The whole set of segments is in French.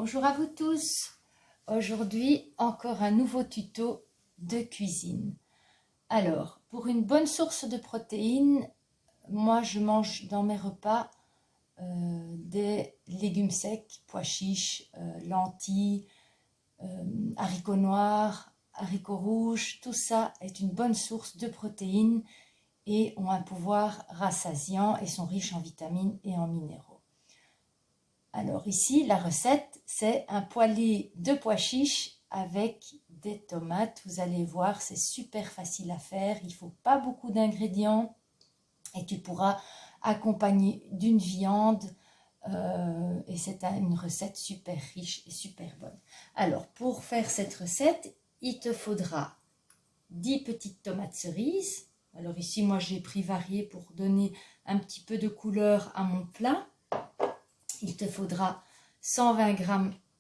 Bonjour à vous tous. Aujourd'hui, encore un nouveau tuto de cuisine. Alors, pour une bonne source de protéines, moi je mange dans mes repas des légumes secs, pois chiches, lentilles, haricots noirs, haricots rouges. Tout ça est une bonne source de protéines et ont un pouvoir rassasiant et sont riches en vitamines et en minéraux. Alors ici, la recette, c'est un poêlé de pois chiches avec des tomates. Vous allez voir, c'est super facile à faire. Il ne faut pas beaucoup d'ingrédients et tu pourras accompagner d'une viande. Et c'est une recette super riche et super bonne. Alors, pour faire cette recette, il te faudra 10 petites tomates cerises. Alors ici, moi, j'ai pris varié pour donner un petit peu de couleur à mon plat. Il te faudra 120 g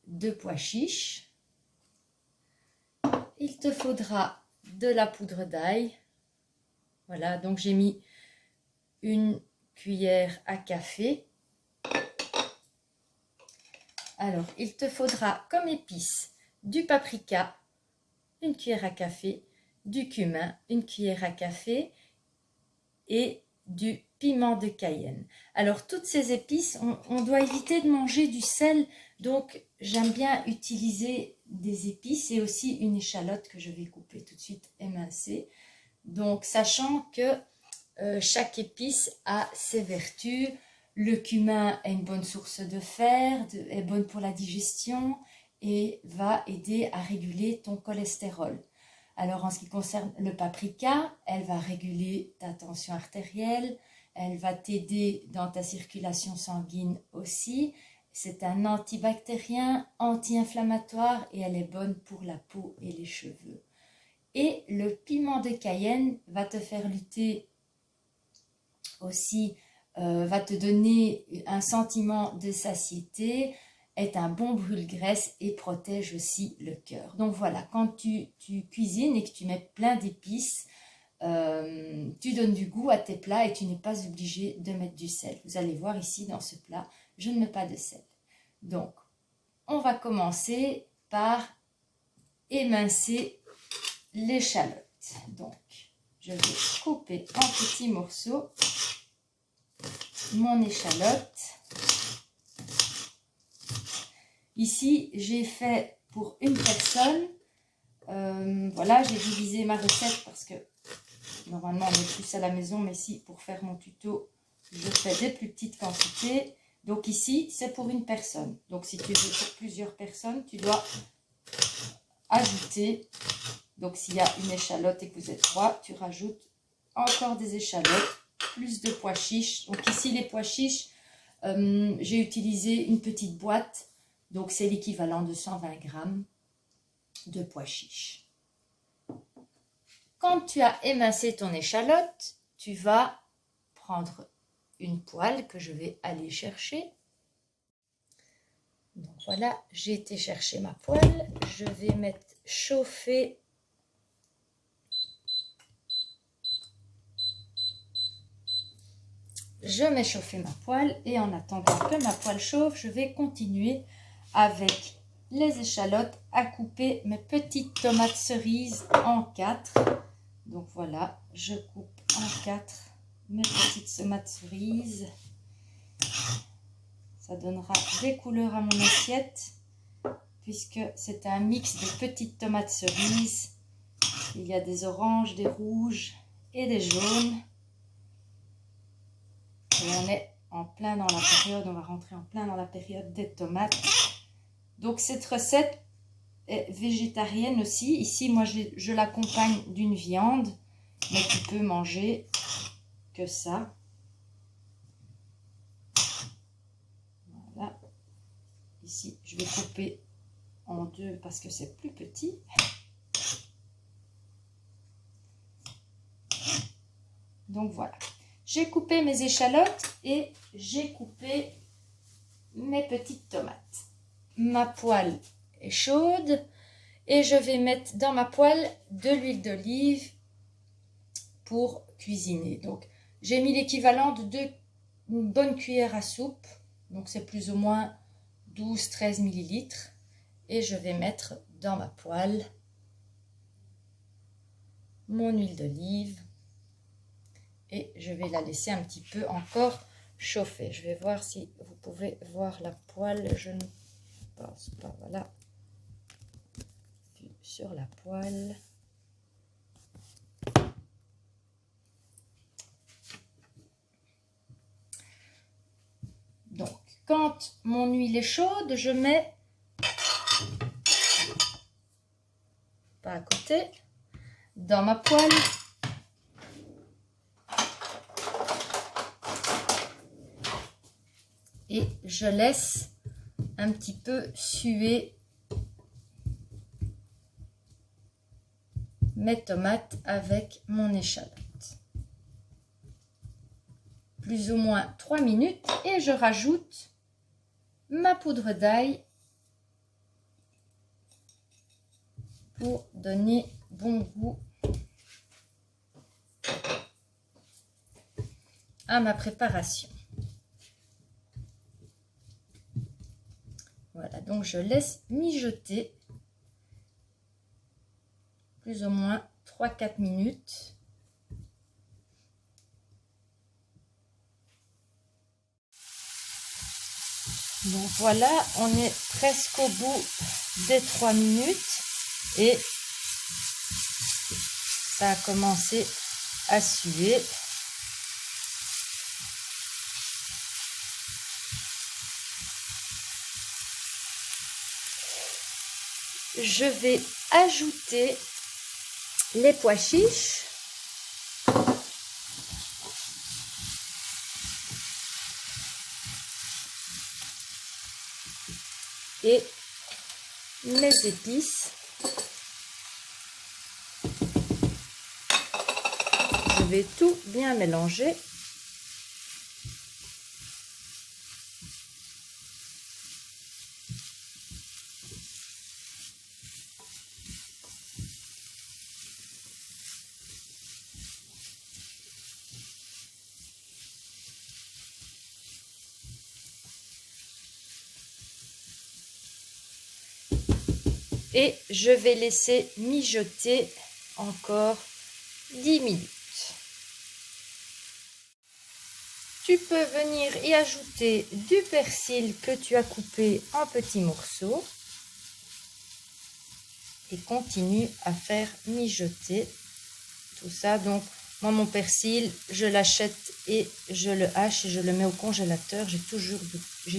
de pois chiches. Il te faudra de la poudre d'ail. Voilà, donc j'ai mis une cuillère à café. Alors, il te faudra comme épices du paprika, une cuillère à café, du cumin, une cuillère à café et du piment de Cayenne. Alors, toutes ces épices, on doit éviter de manger du sel, donc j'aime bien utiliser des épices et aussi une échalote que je vais couper tout de suite émincée. Donc, sachant que chaque épice a ses vertus. Le cumin est une bonne source de fer, est bonne pour la digestion et va aider à réguler ton cholestérol. Alors en ce qui concerne le paprika, elle va réguler ta tension artérielle, elle va t'aider dans ta circulation sanguine aussi. C'est un antibactérien, anti-inflammatoire et elle est bonne pour la peau et les cheveux. Et le piment de Cayenne va te faire lutter aussi, va te donner un sentiment de satiété, est un bon brûle-graisse et protège aussi le cœur. Donc voilà, quand tu cuisines et que tu mets plein d'épices, tu donnes du goût à tes plats et tu n'es pas obligé de mettre du sel. Vous allez voir ici dans ce plat, je ne mets pas de sel. Donc, on va commencer par émincer l'échalote. Donc, je vais couper en petits morceaux mon échalote. Ici, j'ai fait pour une personne. Voilà, j'ai divisé ma recette parce que normalement, on est plus à la maison, mais ici, pour faire mon tuto, je fais des plus petites quantités. Donc ici, c'est pour une personne. Donc si tu veux pour plusieurs personnes, tu dois ajouter. Donc s'il y a une échalote et que vous êtes 3, tu rajoutes encore des échalotes, plus de pois chiches. Donc ici, les pois chiches, j'ai utilisé une petite boîte. Donc c'est l'équivalent de 120 g de pois chiches. Quand tu as émincé ton échalote, tu vas prendre une poêle que je vais aller chercher. Donc voilà, j'ai été chercher ma poêle. Je vais mettre chauffer je mets chauffer ma poêle et en attendant que ma poêle chauffe, je vais continuer avec les échalotes à couper mes petites tomates cerises en 4. Donc voilà, je coupe en 4 mes petites tomates cerises. Ça donnera des couleurs à mon assiette puisque c'est un mix de petites tomates cerises. Il y a des oranges, des rouges et des jaunes. Et on est en plein dans la période, on va rentrer en plein dans la période des tomates. Donc cette recette est végétarienne aussi. Ici, moi, je l'accompagne d'une viande, mais tu peux manger que ça. Voilà. Ici, je vais couper en 2 parce que c'est plus petit. Donc voilà. J'ai coupé mes échalotes et j'ai coupé mes petites tomates. Ma poêle est chaude et je vais mettre dans ma poêle de l'huile d'olive pour cuisiner. Donc j'ai mis l'équivalent de une bonne cuillère à soupe. Donc c'est plus ou moins 12-13 ml et je vais mettre dans ma poêle mon huile d'olive et je vais la laisser un petit peu encore chauffer. Je vais voir si vous pouvez voir la poêle. Je ne pense pas. Voilà. Sur la poêle. Donc, quand mon huile est chaude, je mets, pas à côté, dans ma poêle, et je laisse un petit peu suer mes tomates avec mon échalote. Plus ou moins 3 minutes et je rajoute ma poudre d'ail pour donner bon goût à ma préparation. Voilà, donc je laisse mijoter plus ou moins 3-4 minutes. Donc voilà, on est presque au bout des 3 minutes et ça a commencé à suer. Je vais ajouter les pois chiches. Et mes épices. Je vais tout bien mélanger. Et je vais laisser mijoter encore 10 minutes. Tu peux venir y ajouter du persil que tu as coupé en petits morceaux. Et continue à faire mijoter tout ça. Donc, moi, mon persil, je l'achète et je le hache et je le mets au congélateur. J'ai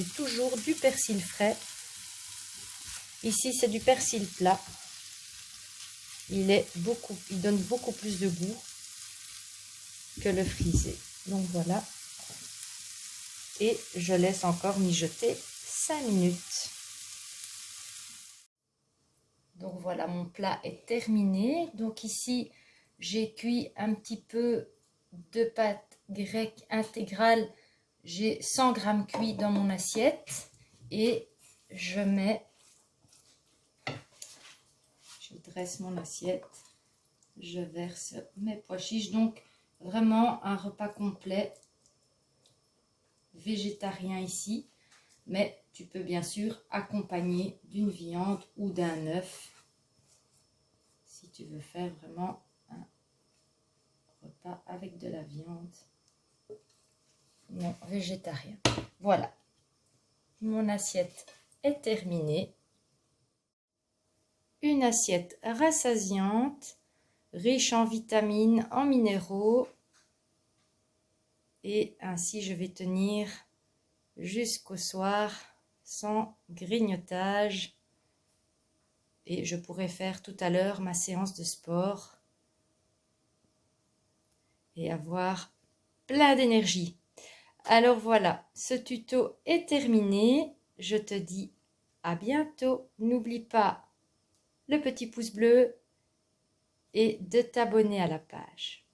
toujours du persil frais. Ici, c'est du persil plat. Il donne beaucoup plus de goût que le frisé. Donc voilà. Et je laisse encore mijoter 5 minutes. Donc voilà, mon plat est terminé. Donc ici, j'ai cuit un petit peu de pâte grecque intégrale. J'ai 100 g cuit dans mon assiette. Et je dresse mon assiette. Je verse mes pois chiches. Donc vraiment un repas complet végétarien ici. Mais tu peux bien sûr accompagner d'une viande ou d'un œuf si tu veux faire vraiment un repas avec de la viande non végétarien. Voilà, mon assiette est terminée. Une assiette rassasiante, riche en vitamines, en minéraux. Et ainsi je vais tenir jusqu'au soir sans grignotage et je pourrais faire tout à l'heure ma séance de sport et avoir plein d'énergie. Alors voilà, ce tuto est terminé. Je te dis à bientôt. N'oublie pas le petit pouce bleu et de t'abonner à la page.